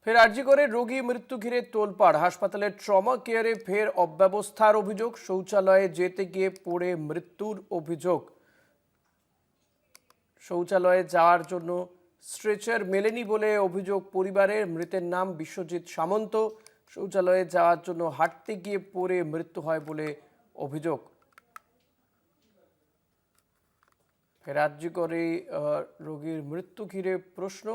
ফের আরজি করে রোগী মৃত্যু ঘিরে তোলপাড়। হাসপাতালের ট্রমা কেয়ারে ফের অব্যবস্থার অভিযোগ। শৌচালয়ে যেতে গিয়ে পড়ে মৃত্যুর অভিযোগ। শৌচালয়ে যাওয়ার জন্য স্ট্রেচার মেলেনি বলে অভিযোগ পরিবারের। মৃতের নাম বিশ্বজিৎ সামন্ত। শৌচালয়ে যাওয়ার জন্য হাঁটতে গিয়ে পড়ে মৃত্যু হয় বলে অভিযোগ। ফের আরজি করে রোগীর মৃত্যু ঘিরে প্রশ্ন।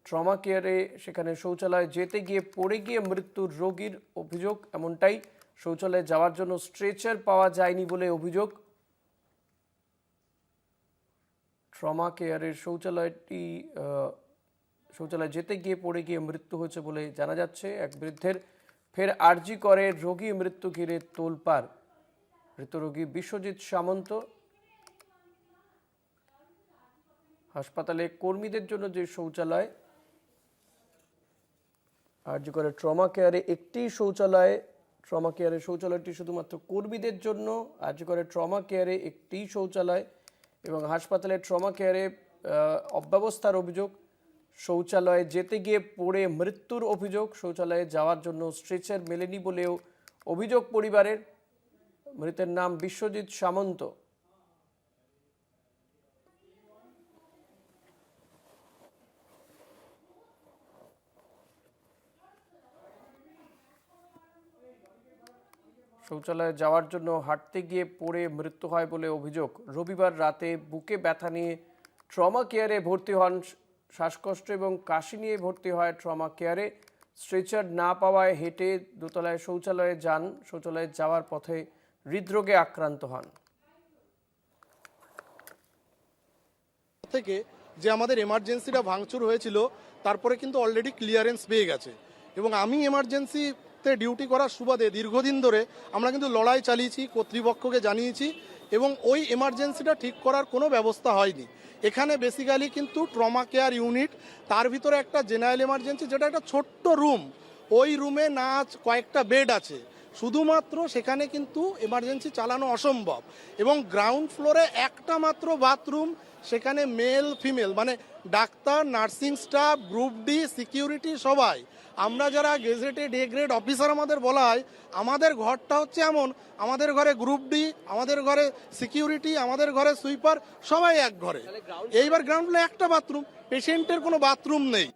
ট্রমা কেয়ারে সেখানে শৌচালয়ে যেতে গিয়ে পড়ে গিয়ে মৃত্যুর রোগীর অভিযোগ এমনটাই। শৌচালয়ে যাওয়ার জন্য স্ট্রেচার পাওয়া যায়নি বলে অভিযোগ। ট্রমা কেয়ারের শৌচালয়ে যেতে গিয়ে পড়ে গিয়ে মৃত্যু হয়েছে বলে জানা যাচ্ছে এক বৃদ্ধের। ফের আরজি করে রোগী মৃত্যু ঘিরে তোলপাড়। মৃত রোগী বিশ্বজিৎ সামন্ত। হাসপাতালে কর্মীদের জন্য যে শৌচালয়, আরজি করে ট্রমা কেয়ারে একটি শৌচালয়। ট্রমা কেয়ারের শৌচালয়টি শুধুমাত্র কর্মীদের জন্য। আরজি করে ট্রমা কেয়ারে একটি শৌচালয় এবং হাসপাতালে ট্রমা কেয়ারে অব্যবস্থার অভিযোগ। শৌচালয়ে যেতে গিয়ে পড়ে মৃত্যুর অভিযোগ। শৌচালয়ে যাওয়ার জন্য স্ট্রেচার মেলেনি বলেও অভিযোগ পরিবারের। মৃতের নাম বিশ্বজিৎ সামন্ত। শৌচালয়ে যাওয়ার জন্য হাঁটতে গিয়ে পড়ে মৃত্যু হয় বলে অভিযোগ। রবিবার রাতে বুকে ব্যথা নিয়ে ট্রমা কেয়ারে ভর্তি হন। শ্বাসকষ্ট এবং কাশি নিয়ে ভর্তি হয় ট্রমা কেয়ারে। স্ট্রেচার না পাওয়ায় হেঁটে দোতলায় শৌচালয়ে যান। শৌচালয়ে যাওয়ার পথে হৃদরোগে আক্রান্ত হন। থেকে যে আমাদের এমার্জেন্সিটা ভাঙচুর হয়েছিল তারপরে কিন্তু অলরেডি ক্লিয়ারেন্স পেয়ে গেছে এবং আমি এমার্জেন্সিতে ডিউটি করার সুবাদে দীর্ঘদিন ধরে আমরা কিন্তু লড়াই চালিয়েছি, কর্তৃপক্ষকে জানিয়েছি এবং ওই এমার্জেন্সিটা ঠিক করার কোনো ব্যবস্থা হয়নি। এখানে বেসিক্যালি কিন্তু ট্রমা কেয়ার ইউনিট, তার ভিতরে একটা জেনারেল এমার্জেন্সি যেটা একটা ছোট্ট রুম, ওই রুমে না কয়েকটা বেড আছে, শুধুমাত্র সেখানে কিন্তু এমার্জেন্সি চালানো অসম্ভব এবং গ্রাউন্ড ফ্লোরে একটা মাত্র বাথরুম, সেখানে মেল ফিমেল মানে doctor, nursing staff, group D, security সবাই। আমরা যারা গেজেটেড এ গ্রেড অফিসার আমাদের বলা হয়, আমাদের ঘরটা হচ্ছে এমন, আমাদের ঘরে গ্রুপ ডি, আমাদের ঘরে সিকিউরিটি, আমাদের ঘরে সুইপার, সবাই এক ঘরে। এইবার গ্রাউন্ড ফ্লোরে একটা বাথরুম, পেশেন্টের কোনো বাথরুম নেই।